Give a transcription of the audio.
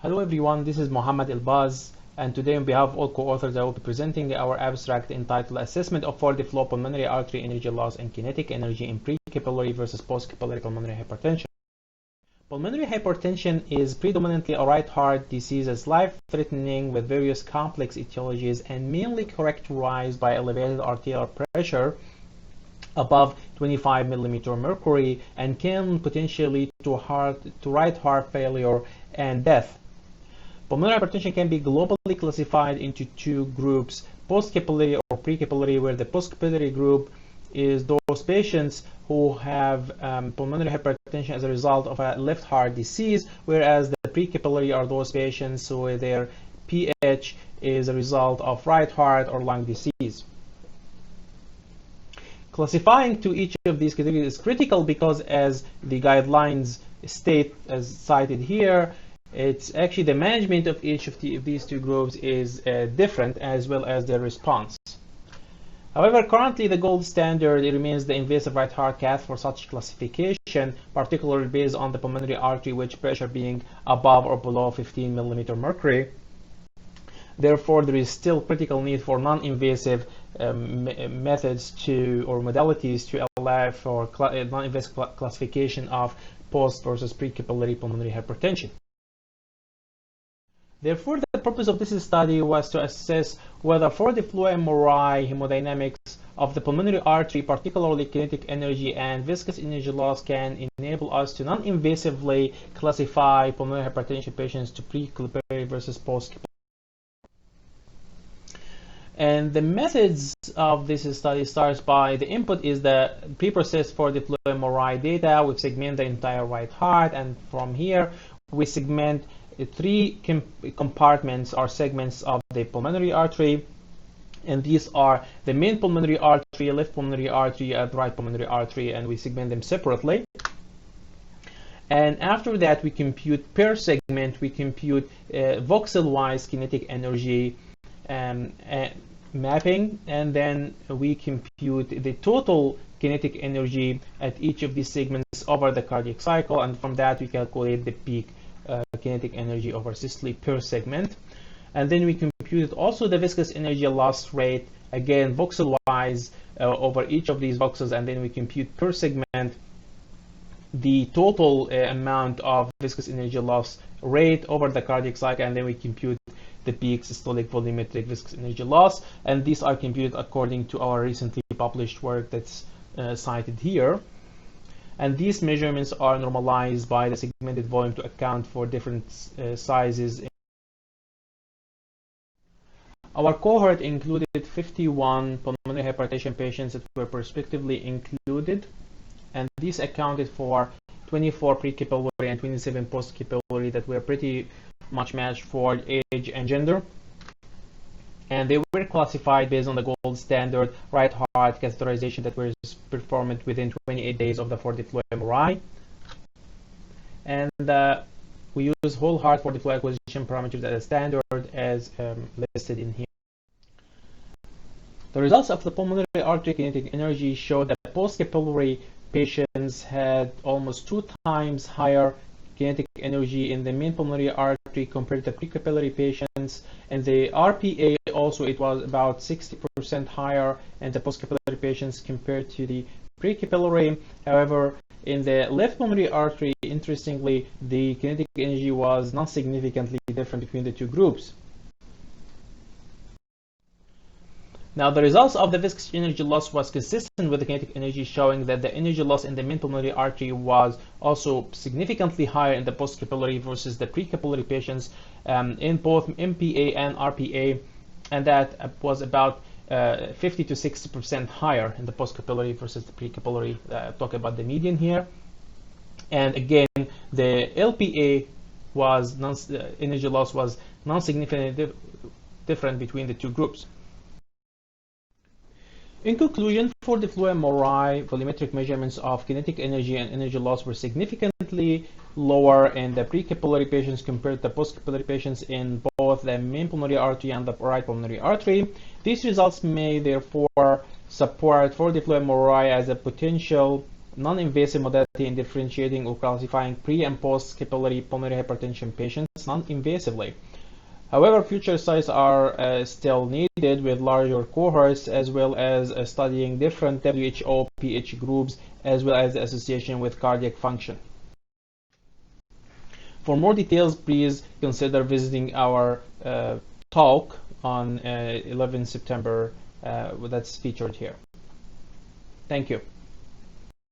Hello everyone, this is Mohammed Elbaz, and today on behalf of all co-authors I will be presenting our abstract entitled Assessment of for the Flow Pulmonary Artery Energy Loss and Kinetic Energy in Pre-capillary versus Post-capillary Pulmonary Hypertension. Pulmonary hypertension is predominantly a right heart disease as life-threatening with various complex etiologies and mainly characterized by elevated arterial pressure above 25 mm mercury and can potentially lead to right heart failure and death. Pulmonary hypertension can be globally classified into two groups, post-capillary or pre-capillary, where the post-capillary group is those patients who have pulmonary hypertension as a result of a left heart disease, whereas the pre-capillary are those patients who their PH is a result of right heart or lung disease. Classifying to each of these categories is critical because, as the guidelines state, as cited here, it's actually the management of each of these two groups is different, as well as their response. However, currently the gold standard remains the invasive right heart cath for such classification, particularly based on the pulmonary artery wedge pressure being above or below 15 mm mercury. Therefore, there is still critical need for non-invasive methods or modalities to allow for non-invasive classification of post versus pre-capillary pulmonary hypertension. Therefore, the purpose of this study was to assess whether for the flow MRI hemodynamics of the pulmonary artery, particularly kinetic energy and viscous energy loss, can enable us to non-invasively classify pulmonary hypertension patients to pre-capillary versus post-capillary. And the methods of this study starts by the input is the pre-process for the flow MRI data. We segment the entire right heart, and from here we segment three compartments or segments of the pulmonary artery, and these are the main pulmonary artery, left pulmonary artery, and right pulmonary artery, and we segment them separately. And after that, we compute per segment, we compute voxel-wise kinetic energy mapping, and then we compute the total kinetic energy at each of these segments over the cardiac cycle, and from that we calculate the peak kinetic energy over systole per segment. And then we computed also the viscous energy loss rate, again voxel-wise over each of these voxels, and then we compute per segment the total amount of viscous energy loss rate over the cardiac cycle, and then we compute the peak systolic volumetric viscous energy loss, and these are computed according to our recently published work that's cited here. And these measurements are normalized by the segmented volume to account for different sizes. Our cohort included 51 pulmonary hypertension patients that were prospectively included, and these accounted for 24 pre-capillary and 27 post-capillary that were pretty much matched for age and gender. And they were classified based on the gold standard right heart catheterization that was performed within 28 days of the flow MRI. And we use whole heart for the flow acquisition parameters as a standard as listed in here. The results of the pulmonary artery kinetic energy showed that post-capillary patients had almost 2 times higher kinetic energy in the main pulmonary artery compared to the pre-capillary patients, and the RPA also it was about 60% higher in the post-capillary patients compared to the pre-capillary. However, in the left pulmonary artery, interestingly, the kinetic energy was not significantly different between the two groups. Now, the results of the viscous energy loss was consistent with the kinetic energy, showing that the energy loss in the main pulmonary artery was also significantly higher in the post-capillary versus the pre-capillary patients in both MPA and RPA, and that was about 50 to 60% higher in the post-capillary versus the pre-capillary. Talk about the median here. And again, the LPA was energy loss was non-significantly different between the two groups. In conclusion, for the flow MRI, volumetric measurements of kinetic energy and energy loss were significantly lower in the pre-capillary patients compared to the post-capillary patients in both the main pulmonary artery and the right pulmonary artery. These results may therefore support for the flow MRI as a potential non-invasive modality in differentiating or classifying pre- and post-capillary pulmonary hypertension patients non-invasively. However, future studies are still needed with larger cohorts, as well as studying different WHO pH groups, as well as the association with cardiac function. For more details, please consider visiting our talk on 11 September that's featured here. Thank you.